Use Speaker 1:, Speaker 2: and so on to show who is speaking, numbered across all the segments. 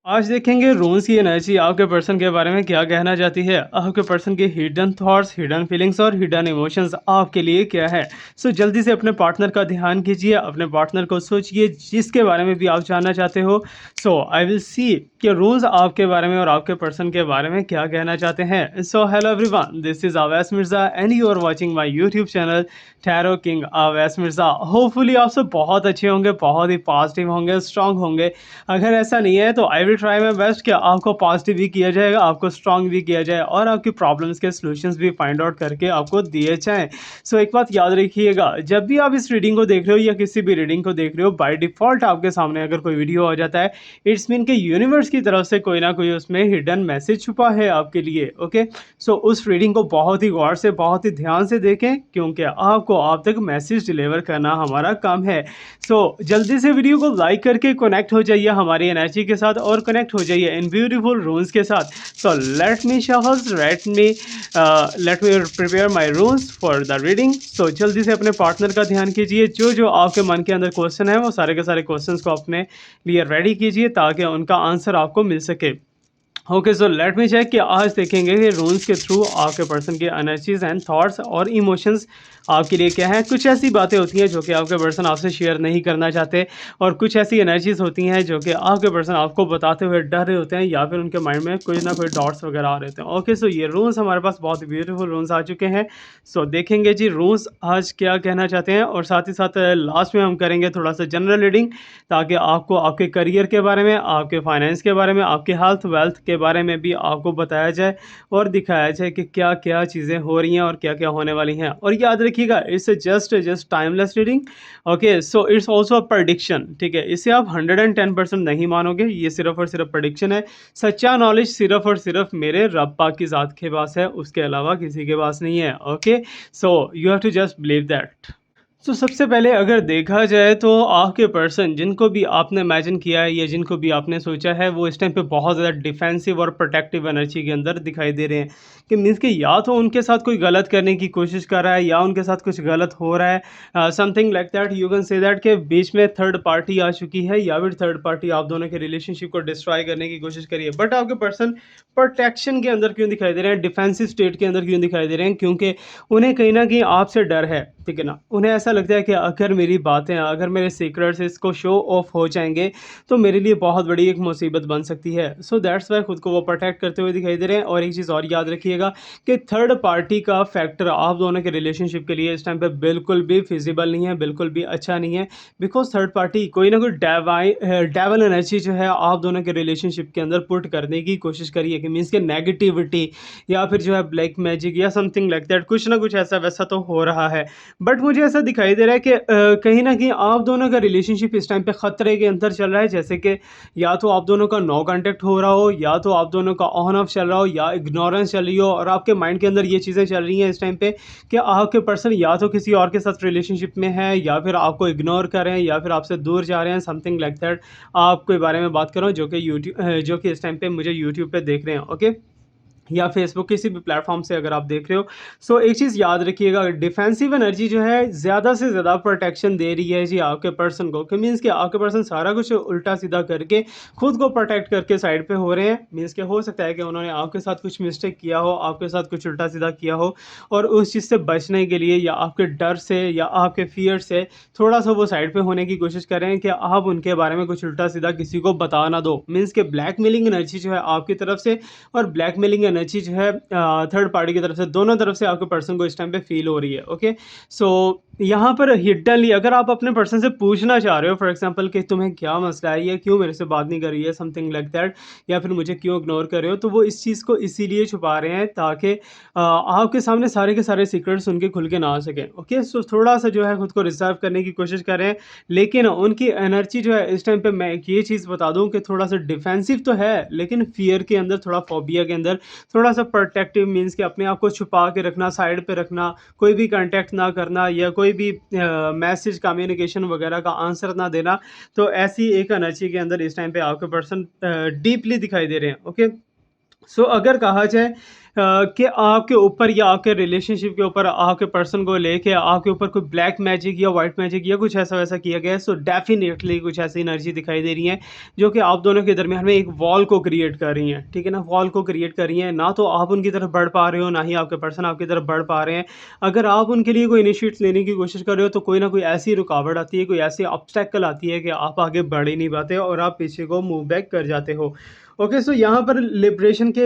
Speaker 1: आज देखेंगे रून्स की एनर्जी आपके पर्सन के बारे में क्या कहना चाहती है। आपके पर्सन के हिडन थॉट्स, हिडन फीलिंग्स और हिडन इमोशंस आपके लिए क्या है। सो जल्दी से अपने पार्टनर का ध्यान कीजिए, अपने पार्टनर को सोचिए जिसके बारे में भी आप जानना चाहते हो। सो आई विल सी कि रून्स आपके बारे में और आपके पर्सन के बारे में क्या कहना चाहते हैं। So hello everyone, this is Awais Mirza and you are watching my YouTube channel tarot king Awais Mirza. Hopefully आप सब बहुत अच्छे होंगे, बहुत ही पॉजिटिव होंगे, स्ट्रांग होंगे। अगर ऐसा नहीं है तो I will try my best कि आपको पॉजिटिव भी किया जाएगा, आपको स्ट्रांग भी किया जाए और आपकी प्रॉब्लम्स के सॉल्यूशंस भी फाइंड आउट करके आपको दिए जाएं। सो एक बात याद रखिएगा, जब भी आप इस रीडिंग को देख रहे हो या किसी भी रीडिंग को देख रहे हो, बाय डिफॉल्ट आपके सामने अगर कोई वीडियो आ जाता है, इट्स मीन कि यूनिवर्स की तरफ से कोई ना कोई उसमें हिडन मैसेज छुपा है आपके लिए। ओके, सो उस रीडिंग को बहुत ही गौर से, बहुत ही ध्यान से देखें, क्योंकि आपको आप तक मैसेज डिलीवर करना हमारा काम है। सो जल्दी से वीडियो को लाइक करके कनेक्ट हो जाइए हमारी एनर्जी के साथ और कनेक्ट हो जाइए इन ब्यूटीफुल रून्स के साथ। So let me prepare my runes for the reading. सो जल्दी से अपने पार्टनर का ध्यान कीजिए, जो जो आपके मन के अंदर क्वेश्चन है वो सारे के सारे क्वेश्चंस को अपने लिए रेडी कीजिए ताकि उनका आंसर आपको मिल सके। Okay, so let me check कि आज देखेंगे कि रून्स के थ्रू आपके पर्सन की एनर्जीज एंड थॉट्स और इमोशंस आपके लिए क्या है। कुछ ऐसी बातें होती हैं जो कि आपके पर्सन आपसे शेयर नहीं करना चाहते, और कुछ ऐसी एनर्जीज होती हैं जो कि आपके पर्सन आपको बताते हुए डर रहे होते हैं या फिर उनके माइंड में कोई ना कोई डॉट्स वगैरह आ रहे होते हैं। ओके, सो ये रून्स हमारे पास बहुत ब्यूटीफुल रून्स आ चुके हैं। सो देखेंगे जी रून्स आज क्या कहना चाहते हैं, और साथ ही साथ लास्ट में हम करेंगे थोड़ा सा जनरल रीडिंग, ताकि आपको आपके करियर के बारे में, आपके फाइनेंस के बारे में, आपके हेल्थ वेल्थ के बारे में भी आपको बताया जाए और दिखाया जाए कि क्या क्या चीज़ें हो रही हैं और क्या क्या होने वाली हैं। और याद रखिएगा, it's just timeless reading. Okay, so it's also a prediction. ठीक है, इसे आप 110% नहीं मानोगे, ये सिर्फ और सिर्फ प्रडिक्शन है। सच्चा नॉलेज सिर्फ और सिर्फ मेरे रब पाक की ज़ात के पास है, उसके अलावा किसी के पास नहीं है। Okay, so you have to just believe that. तो सबसे पहले अगर देखा जाए तो आपके पर्सन जिनको भी आपने इमेजिन किया है या जिनको भी आपने सोचा है, वो इस टाइम पे बहुत ज़्यादा डिफेंसिव और प्रोटेक्टिव एनर्जी के अंदर दिखाई दे रहे हैं। कि मीन्स कि या तो उनके साथ कोई गलत करने की कोशिश कर रहा है या उनके साथ कुछ गलत हो रहा है, something like that. You can say that के बीच में थर्ड पार्टी आ चुकी है या फिर थर्ड पार्टी आप दोनों के रिलेशनशिप को डिस्ट्रॉय करने की कोशिश करी है। बट आपके पर्सन प्रोटेक्शन के अंदर क्यों दिखाई दे रहे हैं, डिफेंसिव स्टेट के अंदर क्यों दिखाई दे रहे हैं? क्योंकि उन्हें कहीं ना कहीं आपसे डर है। ठीक है ना, उन्हें ऐसा लगता है कि अगर मेरी बातें, अगर मेरे सीक्रेट्स इसको शो ऑफ हो जाएंगे तो मेरे लिए बहुत बड़ी एक मुसीबत बन सकती है। सो दैट्स वाई खुद को वो प्रोटेक्ट करते हुए दिखाई दे रहे हैं। और एक चीज़ और याद रखिएगा कि थर्ड पार्टी का फैक्टर आप दोनों के रिलेशनशिप के लिए इस टाइम पे बिल्कुल भी फिजिबल नहीं है, बिल्कुल भी अच्छा नहीं है। बिकॉज थर्ड पार्टी कोई ना कोई डेवल एनर्जी जो है आप दोनों के रिलेशनशिप के अंदर पुट करने की कोशिश करिए, कि मीन्स के नेगेटिविटी या फिर जो है ब्लैक मैजिक या समथिंग लाइक दैट, कुछ ना कुछ ऐसा वैसा तो हो रहा है। बट मुझे ऐसा दिखाई दे रहा है कि कहीं न कहीं आप दोनों का रिलेशनशिप इस टाइम पे ख़तरे के अंदर चल रहा है। जैसे कि या तो आप दोनों का नो कॉन्टैक्ट हो रहा हो, या तो आप दोनों का ऑन ऑफ चल रहा हो, या इग्नोरेंस चल रही हो, और आपके माइंड के अंदर ये चीज़ें चल रही हैं इस टाइम पे कि आपके पर्सन या तो किसी और के साथ रिलेशनशिप में है, या फिर आपको इग्नोर कर रहे हैं, या फिर आपसे दूर जा रहे हैं, समथिंग लाइक दैट। आपके बारे में बात कर रहा हूँ जो कि इस टाइम पे मुझे यूट्यूब पे देख रहे हैं। ओके, या फेसबुक किसी भी प्लेटफॉर्म से अगर आप देख रहे हो। सो एक चीज़ याद रखिएगा, डिफेंसिव एनर्जी जो है ज़्यादा से ज़्यादा प्रोटेक्शन दे रही है जी आपके पर्सन को, कि मीन्स कि आपके पर्सन सारा कुछ उल्टा सीधा करके खुद को प्रोटेक्ट करके साइड पे हो रहे हैं। मीन्स कि हो सकता है कि उन्होंने आपके साथ कुछ मिस्टेक किया हो, आपके साथ कुछ उल्टा सीधा किया हो, और उस चीज़ से बचने के लिए या आपके डर से या आपके फियर से थोड़ा सा वो साइड पे होने की कोशिश कर रहे हैं कि आप उनके बारे में कुछ उल्टा सीधा किसी को बता ना दो। मीन्स कि ब्लैकमेलिंग एनर्जी जो है आपकी तरफ से और ब्लैकमेलिंग एनर्जी जो है थर्ड पार्टी की तरफ से, दोनों तरफ से आपके पर्सन को इस टाइम पे फील हो रही है। ओके, सो यहाँ पर हिडनली अगर आप अपने पर्सन से पूछना चाह रहे हो, फॉर एग्जांपल कि तुम्हें क्या मसला है, या क्यों मेरे से बात नहीं कर रही है, समथिंग लाइक दैट, या फिर मुझे क्यों इग्नोर कर रहे हो, तो वो इस चीज़ को इसीलिए छुपा रहे हैं ताकि आपके सामने सारे के सारे सीक्रेट्स उनके खुल के ना आ सकें। ओके, सो थोड़ा सा जो है खुद को रिजर्व करने की कोशिश कर रहे हैं। लेकिन उनकी एनर्जी जो है इस टाइम पे, मैं एक ये चीज़ बता दूं कि थोड़ा सा डिफेंसिव तो है, लेकिन फियर के अंदर, थोड़ा फोबिया के अंदर, थोड़ा सा प्रोटेक्टिव, मीन्स कि अपने आप को छुपा के रखना, साइड पे रखना, कोई भी कांटेक्ट ना करना, या कोई भी मैसेज कम्युनिकेशन वगैरह का आंसर ना देना। तो ऐसी एक एनर्जी के अंदर इस टाइम पे आपके पर्सन डीपली दिखाई दे रहे हैं। ओके, सो अगर कहा जाए कि आपके ऊपर या आपके रिलेशनशिप के ऊपर आपके पर्सन को लेके आपके ऊपर कोई ब्लैक मैजिक या वाइट मैजिक या कुछ ऐसा वैसा किया गया है, सो डेफिनेटली कुछ ऐसी एनर्जी दिखाई दे रही है जो कि आप दोनों के दरमियान में एक वॉल को क्रिएट कर रही हैं, ठीक है ना। वॉल को क्रिएट कर रही हैं, ना तो आप उनकी तरफ बढ़ पा रहे हो, ना ही आपके पर्सन आपकी तरफ बढ़ पा रहे हैं। अगर आप उनके लिए कोई इनिशिएट लेने की कोशिश कर रहे हो तो कोई ना कोई ऐसी रुकावट आती है, कोई ऐसी ऑब्स्टेकल आती है कि आप आगे बढ़ ही नहीं पाते और आप पीछे को मूव बैक कर जाते हो। ओके, सो यहाँ पर लिबरेशन के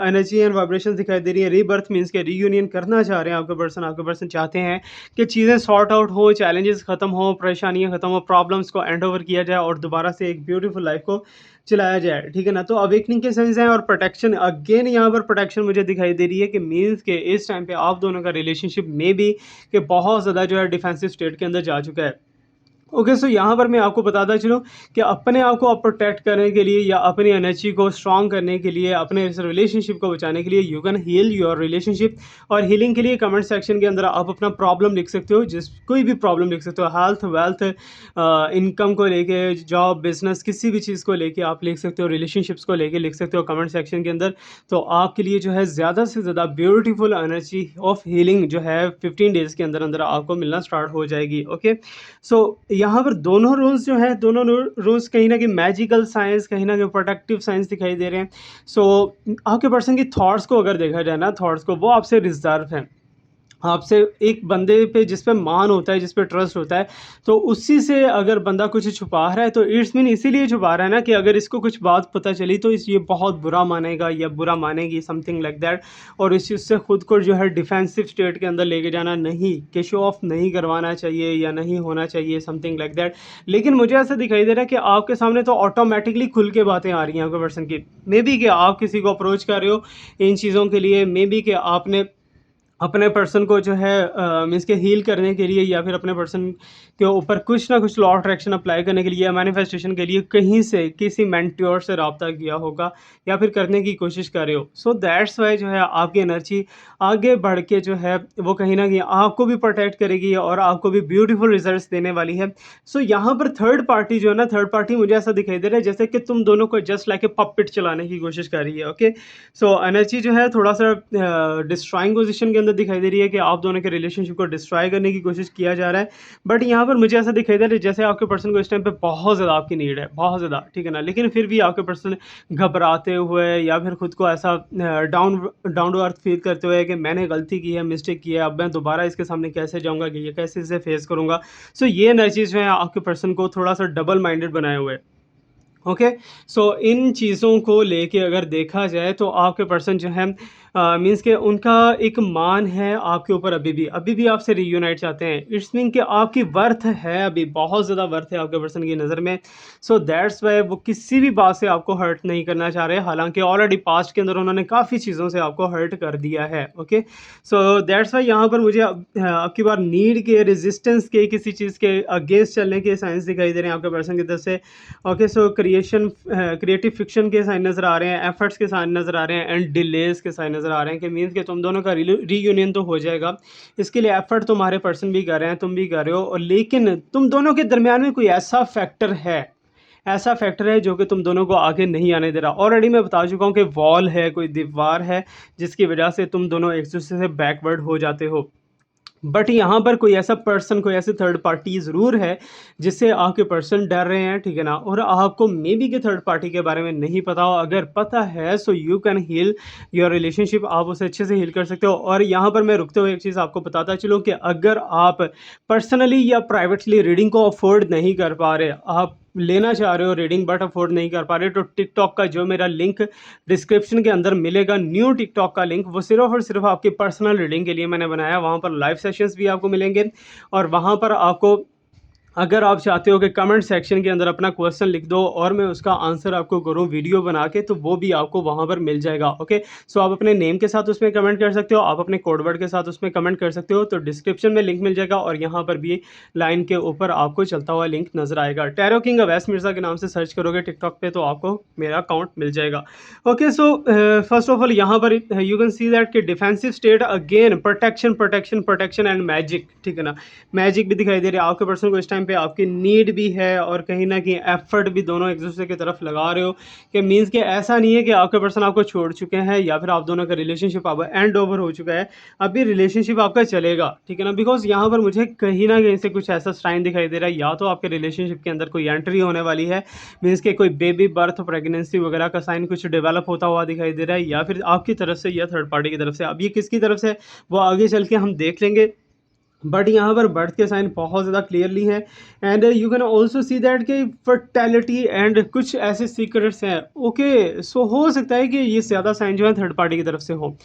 Speaker 1: एनर्जी एंड वाइब्रेशंस दिखाई दे रही है। रीबर्थ मीन्स के रीयूनियन करना चाह रहे हैं आपके पर्सन चाहते हैं कि चीज़ें सॉर्ट आउट हो, चैलेंजेस ख़त्म हो, परेशानियाँ ख़त्म हो, प्रॉब्लम्स को एंड ओवर किया जाए और दोबारा से एक ब्यूटीफुल लाइफ को चलाया जाए, ठीक है ना। तो अवेकनिंग के सेंस है और प्रोटेक्शन, अगेन यहाँ पर प्रोटेक्शन मुझे दिखाई दे रही है कि मीन्स के इस टाइम पे आप दोनों का रिलेशनशिप में भी कि बहुत ज़्यादा जो है डिफेंसिव स्टेट के अंदर जा चुका है। ओके, सो यहाँ पर मैं आपको बताता चलूँ कि अपने आप को आप प्रोटेक्ट करने के लिए या अपनी एनर्जी को स्ट्रॉन्ग करने के लिए, अपने इस रिलेशनशिप को बचाने के लिए you can heal your relationship. और हीलिंग के लिए कमेंट सेक्शन के अंदर आप अपना प्रॉब्लम लिख सकते हो, कोई भी प्रॉब्लम लिख सकते हो, हेल्थ, वेल्थ, इनकम को लेके, जॉब, बिजनेस, किसी भी चीज़ को लेके आप लिख सकते हो, रिलेशनशिप्स को लेके लिख सकते हो कमेंट सेक्शन के अंदर। तो आपके लिए जो है ज़्यादा से ज़्यादा ब्यूटीफुल एनर्जी ऑफ हीलिंग जो है 15 डेज़ के अंदर अंदर आपको मिलना स्टार्ट हो जाएगी। ओके, सो यहाँ पर दोनों रूल्स जो है, दोनों रूल्स कहीं ना कहीं मैजिकल साइंस, कहीं ना कहीं प्रोटेक्टिव साइंस दिखाई दे रहे हैं। सो आपके पर्सन की थॉट्स को अगर देखा जाए ना, थॉट्स को, वो आपसे रिजर्व हैं। आपसे एक बंदे पे जिस पे मान होता है, जिस पे ट्रस्ट होता है, तो उसी से अगर बंदा कुछ छुपा रहा है तो इट्स मीन इसीलिए छुपा रहा है ना कि अगर इसको कुछ बात पता चली तो इस ये बहुत बुरा मानेगा या बुरा मानेगी, समथिंग लाइक दैट। और इस चीज़ से खुद को जो है डिफेंसिव स्टेट के अंदर लेके जाना नहीं, कि शो ऑफ नहीं करवाना चाहिए या नहीं होना चाहिए, समथिंग लाइक दैट। लेकिन मुझे ऐसा दिखाई दे रहा है कि आपके सामने तो ऑटोमेटिकली खुल के बातें आ रही हैं आपके पर्सन की। मे बी कि आप किसी को अप्रोच कर रहे हो इन चीज़ों के लिए, मे बी कि आपने अपने पर्सन को जो है मीन्स के हील करने के लिए या फिर अपने पर्सन के ऊपर कुछ ना कुछ लॉ अट्रैक्शन अप्लाई करने के लिए या मैनिफेस्टेशन के लिए कहीं से किसी मेंटोर से रब्ता किया होगा या फिर करने की कोशिश कर रहे हो। सो दैट्स वाई जो है आपकी एनर्जी आगे बढ़ के जो है वो कहीं ना कहीं आपको भी प्रोटेक्ट करेगी और आपको भी ब्यूटीफुल रिजल्ट्स देने वाली है। सो यहाँ पर थर्ड पार्टी जो है ना, थर्ड पार्टी मुझे ऐसा दिखाई दे रहा है जैसे कि तुम दोनों को जस्ट लाइक ए पपेट चलाने की कोशिश कर रही है। ओके, सो एनर्जी जो है थोड़ा सा डिस्ट्रॉइंग पोजीशन के अंदर दिखाई दे रही है कि आप दोनों के रिलेशनशिप को डिस्ट्रॉय करने की कोशिश किया जा रहा है। बट यहाँ पर मुझे ऐसा दिखाई दे रहा है जैसे आपके पर्सन को इस टाइम पे बहुत ज़्यादा आपकी नीड है, बहुत ज़्यादा, ठीक है ना। लेकिन फिर भी आपके पर्सन घबराते हुए या फिर खुद को ऐसा down down to earth feel करते हुए कि मैंने गलती की है, मिस्टेक की है, अब मैं दोबारा इसके सामने कैसे जाऊँगा, कि ये कैसे इसे फेस करूँगा। सो ये एनर्जीज जो है आपके पर्सन को थोड़ा सा डबल माइंडेड बनाए हुए है। ओके, सो इन चीज़ों को लेके अगर देखा जाए तो आपके पर्सन जो है मीन्स के उनका एक मान है आपके ऊपर, अभी भी आपसे रीयूनाइट चाहते हैं। इट्स मीन कि आपकी वर्थ है, अभी बहुत ज़्यादा वर्थ है आपके पर्सन की नज़र में। सो दैट्स वाई वो किसी भी बात से आपको हर्ट नहीं करना चाह रहे, हालांकि ऑलरेडी पास्ट के अंदर उन्होंने काफ़ी चीज़ों से आपको हर्ट कर दिया है। ओके, सो दैट्स वाई यहाँ पर मुझे आपकी बार नीड के, रेजिस्टेंस के, किसी चीज़ के अगेंस्ट चलने के साइंस दिखाई दे रहे हैं आपके पर्सन की तरफ से। ओके, सो क्रिएटिव फिक्शन के साइन नज़र आ रहे हैं, एफर्ट्स के साइन नज़र आ रहे हैं एंड डिलेज के साइन नज़र आ रहे हैं कि मीन्स कि तुम दोनों का रीयूनियन तो हो जाएगा। इसके लिए एफर्ट तुम्हारे पर्सन भी कर रहे हैं, तुम भी कर रहे हो, और लेकिन तुम दोनों के दरमियान में कोई ऐसा फैक्टर है, ऐसा फैक्टर है जो कि तुम दोनों को आगे नहीं आने दे रहा। ऑलरेडी मैं बता चुका हूँ कि वॉल है, कोई दीवार है जिसकी वजह से तुम दोनों एक दूसरे से बैकवर्ड हो जाते हो। बट यहाँ पर कोई ऐसा पर्सन, कोई ऐसे थर्ड पार्टी ज़रूर है जिससे आपके पर्सन डर रहे हैं, ठीक है ना। और आपको मे बी के थर्ड पार्टी के बारे में नहीं पता हो, अगर पता है so you can heal your relationship, आप उसे अच्छे से हील कर सकते हो। और यहाँ पर मैं रुकते हुए एक चीज़ आपको बताता चलूँ कि अगर आप पर्सनली या प्राइवेटली रीडिंग को अफोर्ड नहीं कर पा रहे, आप लेना चाह रहे हो रीडिंग बट अफोर्ड नहीं कर पा रहे, तो टिकटॉक का जो मेरा लिंक डिस्क्रिप्शन के अंदर मिलेगा, न्यू टिकटॉक का लिंक, वो सिर्फ और सिर्फ आपकी पर्सनल रीडिंग के लिए मैंने बनाया। वहाँ पर लाइव सेशंस भी आपको मिलेंगे और वहाँ पर आपको, अगर आप चाहते हो कि कमेंट सेक्शन के अंदर अपना क्वेश्चन लिख दो और मैं उसका आंसर आपको करूँ वीडियो बना के, तो वो भी आपको वहाँ पर मिल जाएगा। ओके, सो आप अपने नेम के साथ उसमें कमेंट कर सकते हो, आप अपने कोड वर्ड के साथ उसमें कमेंट कर सकते हो, तो डिस्क्रिप्शन में लिंक मिल जाएगा और यहाँ पर भी लाइन के ऊपर आपको चलता हुआ लिंक नजर आएगा। टैरो किंग अवैस मिर्ज़ा के नाम से सर्च करोगे टिकटॉक पे तो आपको मेरा अकाउंट मिल जाएगा। Okay, so first of all यहाँ पर यू कैन सी दैट कि defensive state, again protection protection protection and magic, ठीक है ना। मैजिक भी दिखाई दे रही है आपके पर्सन को इस टाइम पे आपकी नीड भी है और कहीं न कहीं एफ़र्ट भी दोनों एक-दूसरे की तरफ लगा रहे हो, कि मीन्स कि ऐसा नहीं है कि आपके पर्सन आपको छोड़ चुके हैं या फिर आप दोनों का रिलेशनशिप अब एंड ओवर हो चुका है। अभी रिलेशनशिप आपका चलेगा, ठीक है ना? बिकॉज़ यहाँ पर मुझे कहीं न कहीं से कुछ ऐसा साइन दिखाई दे रहा है, या तो आपके रिलेशनशिप के अंदर कोई एंट्री होने वाली है, मीन्स कि कोई बेबी बर्थ, प्रेगनेंसी वगैरह का साइन कुछ डेवलप होता हुआ दिखाई दे रहा है, या फिर आपकी तरफ से या थर्ड पार्टी की तरफ से। अब ये किसकी तरफ से है, वो आगे चल के हम देख लेंगे। बट यहाँ पर बर्थ के साइन बहुत ज़्यादा क्लियरली हैं, and you can also see that कि फर्टेलिटी एंड कुछ ऐसे सीक्रेट्स हैं। ओके, सो हो सकता है कि ये ज़्यादा साइन जो है थर्ड पार्टी की तरफ से हो।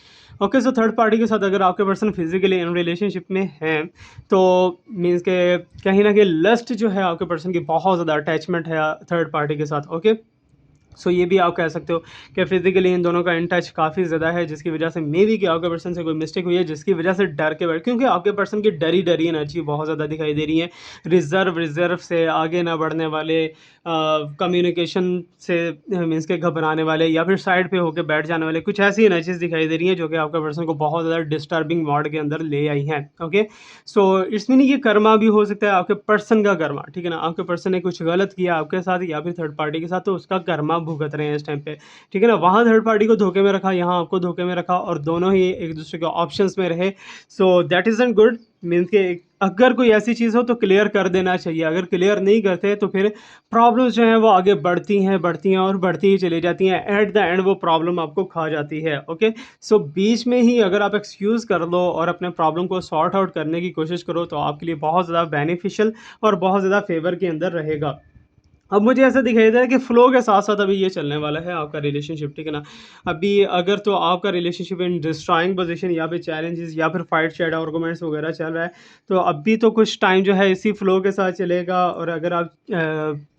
Speaker 1: ओके, सो थर्ड पार्टी के साथ अगर आपके पर्सन फिजिकली इन रिलेशनशिप में हैं, तो मीन्स के कहीं ना कहीं लस्ट जो है आपके पर्सन की बहुत ज़्यादा अटैचमेंट है थर्ड पार्टी के साथ। ओके, सो ये भी आप कह सकते हो कि फिजिकली इन दोनों का इन टच काफ़ी ज़्यादा है, जिसकी वजह से मे बी कि आपके पर्सन से कोई मिस्टेक हुई है, जिसकी वजह से डर के बैठ, क्योंकि आपके पर्सन की डरी डरी एनर्जी बहुत ज़्यादा दिखाई दे रही है। रिज़र्व से आगे ना बढ़ने वाले, कम्युनिकेशन से मीन्स के घबराने वाले, या फिर साइड पे होके बैठ जाने वाले, कुछ ऐसी एनर्जीज दिखाई दे रही हैं जो कि आपके पर्सन को बहुत ज़्यादा डिस्टर्बिंग मोड के अंदर ले आई हैं। ओके, सो इट्स मीनिंग ये कर्मा भी हो सकता है, आपके पर्सन का कर्मा, ठीक है ना? आपके पर्सन ने कुछ गलत किया आपके साथ या फिर थर्ड पार्टी के साथ, तो उसका कर्मा भुगत रहे हैं इस टाइम पे, ठीक है ना? वहाँ थर्ड पार्टी को धोखे में रखा, यहाँ आपको धोखे में रखा, और दोनों ही एक दूसरे के ऑप्शंस में रहे। So that isn't good. Means के अगर कोई ऐसी चीज़ हो तो क्लियर कर देना चाहिए। अगर क्लियर नहीं करते तो फिर प्रॉब्लम्स जो हैं वो आगे बढ़ती हैं और बढ़ती ही चली जाती हैं। एट द एंड वो प्रॉब्लम आपको खा जाती है। ओके, सो बीच में ही अगर आप एक्सक्यूज़ कर लो और अपने प्रॉब्लम को सॉर्ट आउट करने की कोशिश करो, तो आपके लिए बहुत ज़्यादा बेनिफिशियल और बहुत ज़्यादा फेवर के अंदर रहेगा। अब मुझे ऐसा दिखाई दे रहा है कि फ्लो के साथ-साथ अभी ये चलने वाला है आपका रिलेशनशिप, ठीक है ना? अभी अगर तो आपका रिलेशनशिप इन डिस्ट्रॉइंग पोज़ीशन या फिर चैलेंजेस या फिर फाइट, चैट, आर्गुमेंट्स वगैरह चल रहा है, तो अभी तो कुछ टाइम जो है इसी फ्लो के साथ चलेगा। और अगर आप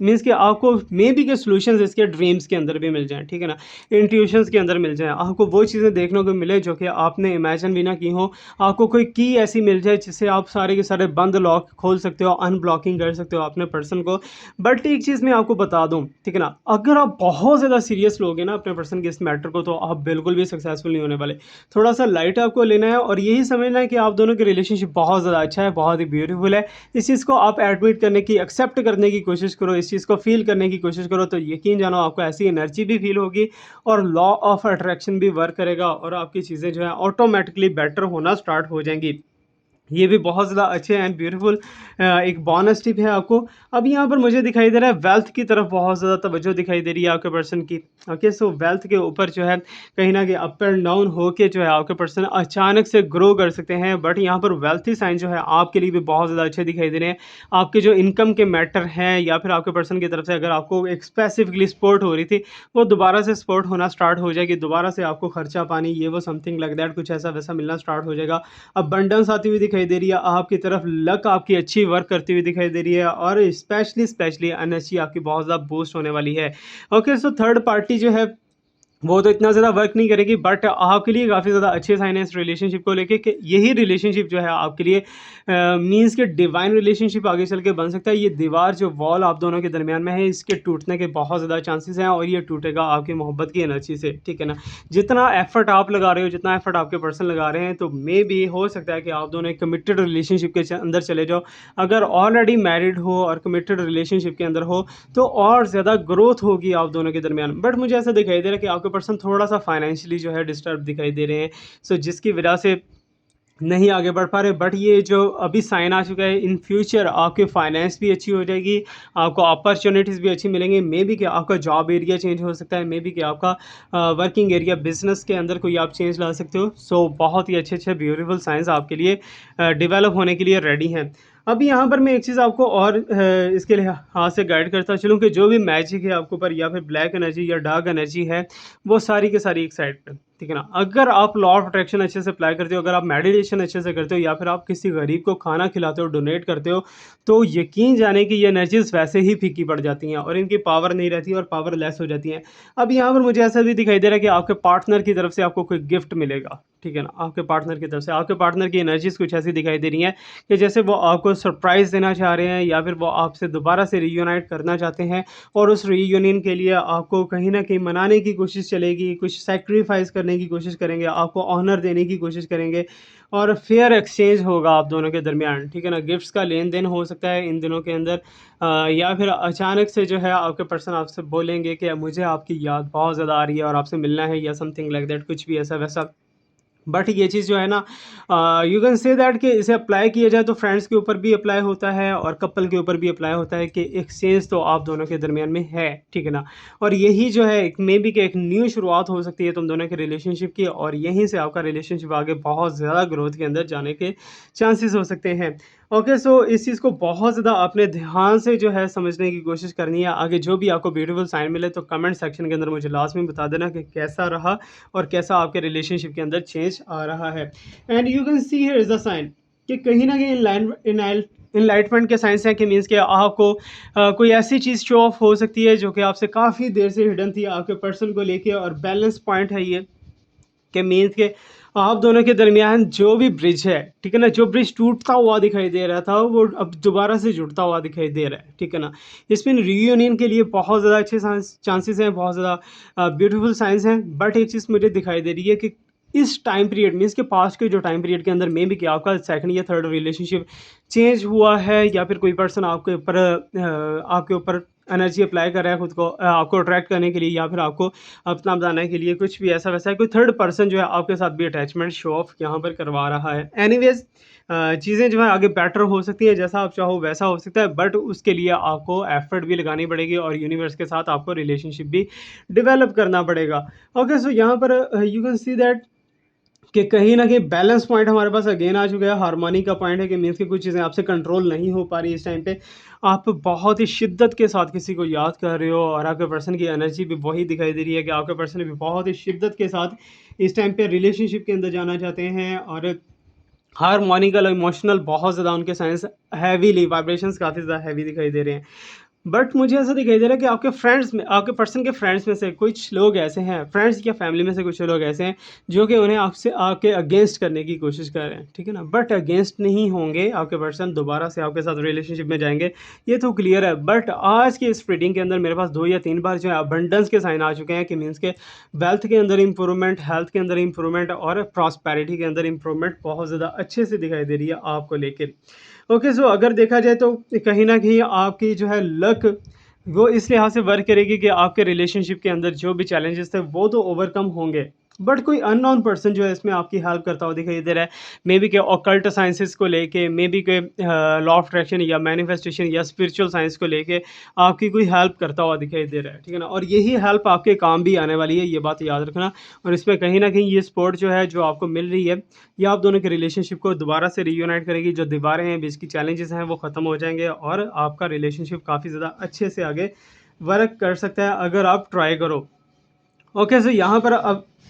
Speaker 1: मीन्स कि आपको मे बी के सॉल्यूशंस इसके ड्रीम्स के अंदर भी मिल जाएँ, ठीक है ना? इंट्यूशंस के अंदर मिल जाएँ, आपको वो चीज़ें देखने को मिले जो कि आपने इमेजिन भी ना की हो। आपको कोई की ऐसी मिल जाए जिससे आप सारे के सारे बंद लॉक खोल सकते हो, अनब्लॉकिंग कर सकते हो अपने पर्सन को। बट एक चीज़ मैं आपको बता दूँ, ठीक है ना? अगर आप बहुत ज़्यादा सीरियस लोगे ना अपने पर्सन के इस मैटर को, तो आप बिल्कुल भी सक्सेसफुल नहीं होने वाले। थोड़ा-सा लाइट आपको लेना है और यही समझना है कि आप दोनों की रिलेशनशिप बहुत ज़्यादा अच्छा है, बहुत ही ब्यूटीफुल है। इस चीज़ को आप एडमिट करने की, एक्सेप्ट करने की कोशिश करो, इस चीज़ को फ़ील करने की कोशिश करो, तो यकीन जानो आपको ऐसी एनर्जी भी फ़ील होगी और लॉ ऑफ अट्रैक्शन भी वर्क करेगा और आपकी चीज़ें जो हैं ऑटोमैटिकली बेटर होना स्टार्ट हो जाएँगी। ये भी बहुत ज़्यादा अच्छे एंड ब्यूटीफुल एक बोनस टिप है आपको। अब यहाँ पर मुझे दिखाई दे रहा है वेल्थ की तरफ बहुत ज़्यादा तवज्जो दिखाई दे रही है आपके पर्सन की। ओके, सो वेल्थ के ऊपर जो है कहीं न कहीं अप एंड डाउन होके जो है आपके पर्सन अचानक से ग्रो कर सकते हैं। बट यहाँ पर वेल्थी साइन जो है आपके लिए भी बहुत ज़्यादा अच्छे दिखाई दे रहे हैं। आपके जो इनकम के मैटर हैं या फिर आपके पर्सन की तरफ से अगर आपको एक स्पेसिफिकली सपोर्ट हो रही थी, वो दोबारा से सपोर्ट होना स्टार्ट हो जाएगी। दोबारा से आपको खर्चा पानी ये वो समथिंग लाइक दैट कुछ ऐसा वैसा मिलना स्टार्ट हो जाएगा। अबंडेंस आती हुई दिखाई दे रही है आपकी तरफ, लक आपकी अच्छी वर्क करती हुई दिखाई दे रही है और स्पेशली एनर्जी आपकी बहुत ज़्यादा बूस्ट होने वाली है। ओके, सो थर्ड पार्टी जो है वो तो इतना ज़्यादा वर्क नहीं करेगी, बट आपके लिए काफ़ी ज़्यादा अच्छे साइन है इस रिलेशनशिप को लेके कि यही रिलेशनशिप जो है आपके लिए मीन्स के डिवाइन रिलेशनशिप आगे चल के बन सकता है। ये दीवार जो वॉल आप दोनों के दरमियान में है, इसके टूटने के बहुत ज़्यादा चांसेस हैं और ये टूटेगा आपकी मोहब्बत की एनर्जी से, ठीक है ना? जितना एफर्ट आप लगा रहे हो, जितना एफर्ट आपके पर्सन लगा रहे हैं, तो मे बी हो सकता है कि आप दोनों एक कमिटेड रिलेशनशिप के अंदर चले जाओ। अगर ऑलरेडी मैरिड हो और कमिटेड रिलेशनशिप के अंदर हो, तो और ज़्यादा ग्रोथ होगी आप दोनों के दरमियान। बट मुझे ऐसा दिखाई दे रहा है कि आपके पर्सन थोड़ा-सा फाइनेंशियली जो है डिस्टर्ब दिखाई दे रहे हैं। सो जिसकी वजह से नहीं आगे बढ़ पा रहे। बट ये जो अभी साइन आ चुका है, इन फ्यूचर आपकी फाइनेंस भी अच्छी हो जाएगी, आपको अपॉर्चुनिटीज़ भी अच्छी मिलेंगी। मे बी कि आपका जॉब एरिया चेंज हो सकता है, मे बी कि आपका वर्किंग एरिया बिज़नेस के अंदर कोई आप चेंज ला सकते हो। सो बहुत ही अच्छे-अच्छे ब्यूटीफुल साइंस आपके लिए डेवलप होने के लिए रेडी हैं। अभी यहाँ पर मैं एक चीज़ आपको और इसके लिए हाथ से गाइड करता चलूँ कि जो भी मैजिक है आपके ऊपर या फिर ब्लैक एनर्जी या डार्क एनर्जी है, वो सारी की सारी एक साइड पे, ठीक है ना? अगर आप लॉ ऑफ अट्रैक्शन अच्छे से अप्लाई करते हो, अगर आप मेडिटेशन अच्छे से करते हो या फिर आप किसी गरीब को खाना खिलाते हो, डोनेट करते हो, तो यकीन जाने कि ये एनर्जीज़ वैसे ही फीकी पड़ जाती हैं और इनकी पावर नहीं रहती और पावर लेस हो जाती हैं। अब यहाँ पर मुझे ऐसा भी दिखाई दे रहा है कि आपके पार्टनर की तरफ से आपको कोई गिफ्ट मिलेगा, ठीक है ना? आपके पार्टनर की तरफ से, आपके पार्टनर की एनर्जीज़ कुछ ऐसी दिखाई दे रही हैं कि जैसे वो आपको आपको सरप्राइज़ देना चाह रहे हैं या फिर वो आपसे दोबारा से रीयूनाइट करना चाहते हैं और उस रीयूनियन के लिए आपको कहीं न कहीं मनाने की कोशिश चलेगी, कुछ सैक्रिफ़ाइस करने की कोशिश करेंगे, आपको ऑनर देने की कोशिश करेंगे और फेयर एक्सचेंज होगा आप दोनों के दरमियान, ठीक है ना? गिफ्ट्स का लेन-देन हो सकता है इन दिनों के अंदर या फिर अचानक से जो है आपके पर्सन आपसे बोलेंगे कि मुझे आपकी याद बहुत ज़्यादा आ रही है और आपसे मिलना है या समथिंग लाइक दैट, कुछ भी ऐसा-वैसा। बट ये चीज़ जो है ना, यू कैन से दैट कि इसे अप्लाई किया जाए तो फ्रेंड्स के ऊपर भी अप्लाई होता है और कपल के ऊपर भी अप्लाई होता है कि एक्सचेंज तो आप दोनों के दरमियान में है, ठीक है ना? और यही जो है एक मे बी कि एक न्यू शुरुआत हो सकती है तुम दोनों के रिलेशनशिप की और यहीं से आपका रिलेशनशिप आगे बहुत ज़्यादा ग्रोथ के अंदर जाने के चांसेस हो सकते हैं। ओके, सो इस चीज़ को बहुत ज़्यादा आपने ध्यान से जो है समझने की कोशिश करनी है। आगे जो भी आपको ब्यूटीफुल साइन मिले तो कमेंट सेक्शन के अंदर मुझे लास्ट में बता देना कि कैसा रहा और कैसा आपके रिलेशनशिप के अंदर चेंज आ रहा है। And you can see here is the sign कि कहीं ना कहीं इनलाइटमेंट के साइंस हैं कि मीन्स कि आपको कोई ऐसी चीज़ शो ऑफ हो सकती है जो कि आपसे काफ़ी देर से हिडन थी आपके पर्सन को लेके और बैलेंस पॉइंट है ये कि मीन्स के आप दोनों के दरमियान जो भी ब्रिज है, ठीक है ना? जो ब्रिज टूटता हुआ दिखाई दे रहा था, वो अब दोबारा से जुड़ता हुआ दिखाई दे रहा है, ठीक है ना? इसमें रियूनियन के लिए बहुत ज़्यादा अच्छे चांसेस हैं, बहुत ज़्यादा ब्यूटीफुल साइंस हैं। बट एक चीज़ मुझे दिखाई दे रही है कि इस टाइम पीरियड मीन्स के पास्ट के जो टाइम पीरियड के अंदर मे बी कि आपका सेकंड या थर्ड रिलेशनशिप चेंज हुआ है या फिर कोई पर्सन आपके ऊपर एनर्जी अप्लाई कर रहा है खुद को आपको अट्रैक्ट करने के लिए या फिर आपको अपना बनाने के लिए, कुछ भी ऐसा वैसा है। कोई थर्ड पर्सन जो है आपके साथ भी अटैचमेंट शो ऑफ यहाँ पर करवा रहा है। एनीवेज चीज़ें जो है आगे बेटर हो सकती है, जैसा आप चाहो वैसा हो सकता है, बट उसके लिए आपको एफर्ट भी लगानी पड़ेगी और यूनिवर्स के साथ आपको रिलेशनशिप भी डेवलप करना पड़ेगा। ओके, सो यहाँ पर यू कैन सी दैट कि कहीं न कहीं बैलेंस पॉइंट हमारे पास अगेन आ चुका है, हार्मनी का पॉइंट है कि मीन्स की कुछ चीज़ें आपसे कंट्रोल नहीं हो पा रही इस टाइम पे। आप बहुत ही शिद्दत के साथ किसी को याद कर रहे हो और आपके पर्सन की एनर्जी भी वही दिखाई दे रही है कि आपके पर्सन भी बहुत ही शिद्दत के साथ इस टाइम पे रिलेशनशिप के अंदर जाना चाहते हैं और हार्मोनिकल, इमोशनल बहुत ज़्यादा उनके साइंस हैवीली वाइब्रेशंस काफ़ी ज़्यादा हैवी दिखाई दे रहे हैं। बट मुझे ऐसा दिखाई दे रहा है कि आपके पर्सन के फ्रेंड्स में से कुछ लोग ऐसे हैं, फ्रेंड्स या फैमिली में से कुछ लोग ऐसे हैं जो कि उन्हें आपसे आपके अगेंस्ट करने की कोशिश कर रहे हैं, ठीक है ना? बट अगेंस्ट नहीं होंगे, आपके पर्सन दोबारा से आपके साथ रिलेशनशिप में जाएंगे, ये तो क्लियर है। बट आज की इस रीडिंग के अंदर मेरे पास 2 या 3 बार जो है अबंडेंस के साइन आ चुके हैं कि मीन्स के वेल्थ के अंदर इंप्रूवमेंट, हेल्थ के अंदर इंप्रूवमेंट और प्रॉस्पेरिटी के अंदर इंप्रूवमेंट बहुत ज़्यादा अच्छे से दिखाई दे रही है आपको लेके। ओके, सो अगर देखा जाए तो कहीं न कहीं आपकी जो है लक वो इस लिहाज से वर्क करेगी कि आपके रिलेशनशिप के अंदर जो भी चैलेंजेस थे वो तो ओवरकम होंगे। बट कोई अननोन पर्सन जो है इसमें आपकी हेल्प करता हुआ दिखाई दे रहा है। मे बी के ऑकल्ट साइंसेस को लेके, मे बी के लॉ ऑफ अट्रैक्शन या मैनिफेस्टेशन या स्पिरिचुअल साइंस को लेके आपकी कोई हेल्प करता हुआ दिखाई दे रहा है, ठीक है ना? और यही हेल्प आपके काम भी आने वाली है, ये बात याद रखना। और इसमें कहीं न कहीं ये सपोर्ट जो है, जो आपको मिल रही है, ये आप दोनों के रिलेशनशिप को दोबारा से रीयूनाइट करेगी। जो दीवारें हैं, बीच की चैलेंजेस हैं, वो ख़त्म हो जाएँगे और आपका रिलेशनशिप काफ़ी ज़्यादा अच्छे से आगे वर्क कर सकता है अगर आप ट्राई करो। ओके, सो यहाँ पर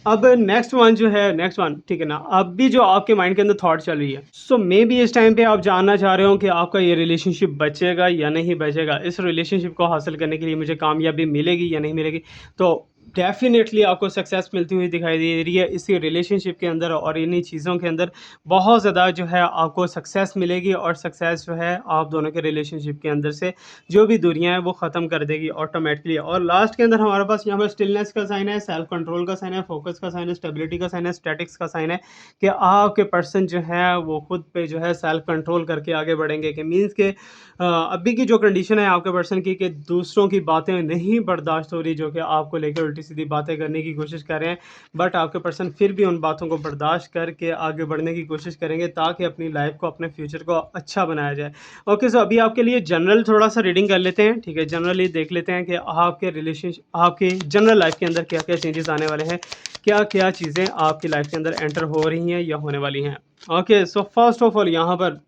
Speaker 1: अब नेक्स्ट वन जो है, नेक्स्ट वन, ठीक है ना? अब भी जो आपके माइंड के अंदर थॉट चल रही है, सो मे बी इस टाइम पे आप जानना चाह रहे हो कि आपका ये रिलेशनशिप बचेगा या नहीं बचेगा, इस रिलेशनशिप को हासिल करने के लिए मुझे कामयाबी मिलेगी या नहीं मिलेगी। तो डेफिनेटली आपको सक्सेस मिलती हुई दिखाई दे रही है इसी रिलेशनशिप के अंदर और इन्हीं चीज़ों के अंदर बहुत ज़्यादा जो है आपको सक्सेस मिलेगी और सक्सेस जो है आप दोनों के रिलेशनशिप के अंदर से जो भी दूरियां हैं वो ख़त्म कर देगी ऑटोमेटिकली। और लास्ट के अंदर हमारे पास यहाँ पर स्टिलनेस का साइन है, सेल्फ कंट्रोल का साइन है, फोकस का साइन है, स्टेबिलिटी का साइन है, स्टैटिक्स का साइन है कि आपके पर्सन जो है वो खुद पे जो है सेल्फ कंट्रोल करके आगे बढ़ेंगे। कि मीन्स के अभी की जो कंडीशन है आपके पर्सन की कि दूसरों की बातें नहीं बर्दाश्त हो रही, जो कि आपको लेकर उल्टी सीधी बातें करने की कोशिश कर रहे हैं, बट आपके पर्सन फिर भी उन बातों को बर्दाश्त करके आगे बढ़ने की कोशिश करेंगे ताकि अपनी लाइफ को, अपने फ्यूचर को अच्छा बनाया जाए। ओके, सो अभी आपके लिए जनरल थोड़ा सा रीडिंग कर लेते हैं, ठीक है? जनरली देख लेते हैं कि आपके रिलेशनशिप, आपकी जनरल लाइफ के अंदर क्या क्या चेंजेस आने वाले हैं, क्या क्या चीज़ें आपकी लाइफ के अंदर एंटर हो रही हैं या होने वाली हैं। Okay, so first of all यहाँ पर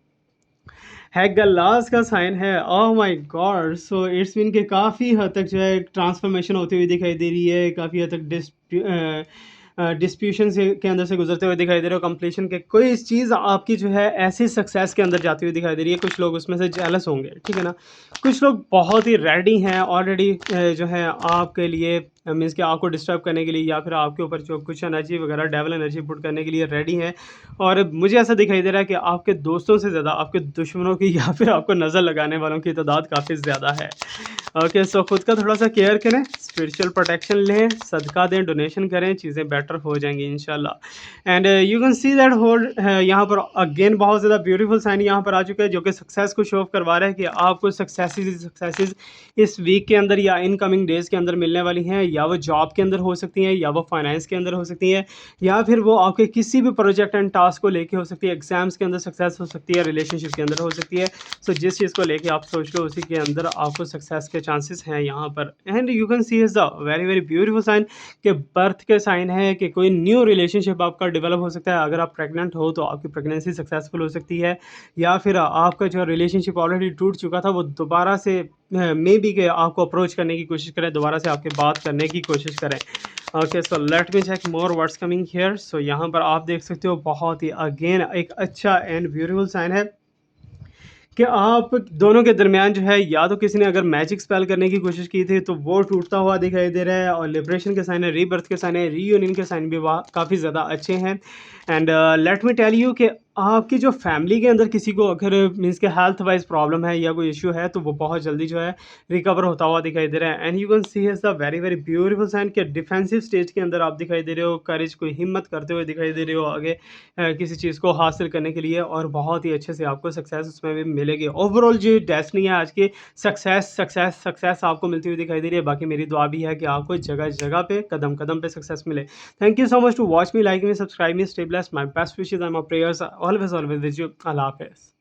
Speaker 1: हैगलास का साइन है। Oh my God, so it's mean के काफ़ी हद तक जो है ट्रांसफॉर्मेशन होती हुई दिखाई दे रही है, काफ़ी हद तक डिस्प्यूशन से के अंदर से गुजरते हुए दिखाई दे रहे हो, कंप्लीशन के कोई इस चीज़ आपकी जो है ऐसी सक्सेस के अंदर जाती हुई दिखाई दे रही है। कुछ लोग उसमें से जेलस होंगे, ठीक है ना? कुछ लोग बहुत ही रेडी हैं ऑलरेडी जो है आपके लिए मीन्स कि आपको डिस्टर्ब करने के लिए या फिर आपके ऊपर जो कुछ एनर्जी वगैरह डेविल एनर्जी पुट करने के लिए रेडी हैं। और मुझे ऐसा दिखाई दे रहा है कि आपके दोस्तों से ज़्यादा आपके दुश्मनों की या फिर आपको नज़र लगाने वालों की तादाद काफ़ी ज़्यादा है। ओके, सो खुद का थोड़ा सा केयर करें, स्पिरिचुअल प्रोटेक्शन लें, सदका दें, डोनेशन करें, चीज़ें बेटर हो जाएंगी इंशाल्लाह। And you can see that hole यहाँ पर अगेन बहुत ज़्यादा ब्यूटीफुल साइन यहाँ पर आ चुका है, जो कि सक्सेस को शो ऑफ करवा रहा है कि आपको सक्सेसेस इस वीक के अंदर या इन कमिंग डेज़ के अंदर मिलने वाली हैं। या वो जॉब के अंदर हो सकती हैं, या वो फाइनेंस के अंदर हो सकती हैं, या फिर वो आपके किसी भी प्रोजेक्ट एंड टास्क को लेके हो सकती है। एग्जाम्स के अंदर सक्सेस हो सकती है, रिलेशनशिप के अंदर हो सकती है। सो जिस चीज़ को लेके आप सोच लो उसी के अंदर आपको सक्सेस के चांसेस हैं यहाँ पर। And you can see is the very very beautiful sign कि बर्थ के साइन है कि कोई न्यू रिलेशनशिप आपका डेवलप हो सकता है। अगर आप प्रेग्नेंट हो तो आपकी प्रेगनेंसी सक्सेसफुल हो सकती है, या फिर आपका जो रिलेशनशिप ऑलरेडी टूट चुका था वो दोबारा से मे बी के आपको अप्रोच करने की कोशिश करें, दोबारा से आपके बात करने की कोशिश करें। Okay, so let me check more what's coming here. सो यहाँ पर आप देख सकते हो बहुत ही अगेन एक अच्छा एंड ब्यूटीफुल साइन है कि आप दोनों के दरमियान जो है, या तो किसी ने अगर मैजिक स्पेल करने की कोशिश की थी तो वो टूटता हुआ दिखाई दे रहा है, और लिबरेशन के साइन है, रीबर्थ के साइन है, रीयूनियन के साइन भी वहाँ काफ़ी ज़्यादा अच्छे हैं। And let me tell you कि आपकी जो फैमिली के अंदर किसी को अगर मीन्स के हेल्थ वाइज प्रॉब्लम है या कोई इशू है तो वो बहुत जल्दी जो है रिकवर होता हुआ दिखाई दे रहा है। And you can see is the very very beautiful sign कि डिफेंसिव स्टेज के अंदर आप दिखाई दे रहे हो, करेज कोई हिम्मत करते हुए दिखाई दे रहे हो आगे किसी चीज़ को हासिल करने के लिए, और बहुत ही अच्छे से आपको सक्सेस उसमें भी मिलेगी। ओवरऑल जो डेस्टिनी है आज की, सक्सेस सक्सेस सक्सेस आपको मिलती हुई दिखाई दे रही है। बाकी मेरी दुआ भी है कि आपको जगह जगह पे कदम कदम पे सक्सेस मिले। Thank you so much to watch me, like me, subscribe me, stay blessed. My best wishes and my prayers are always with you. Allah Hafiz.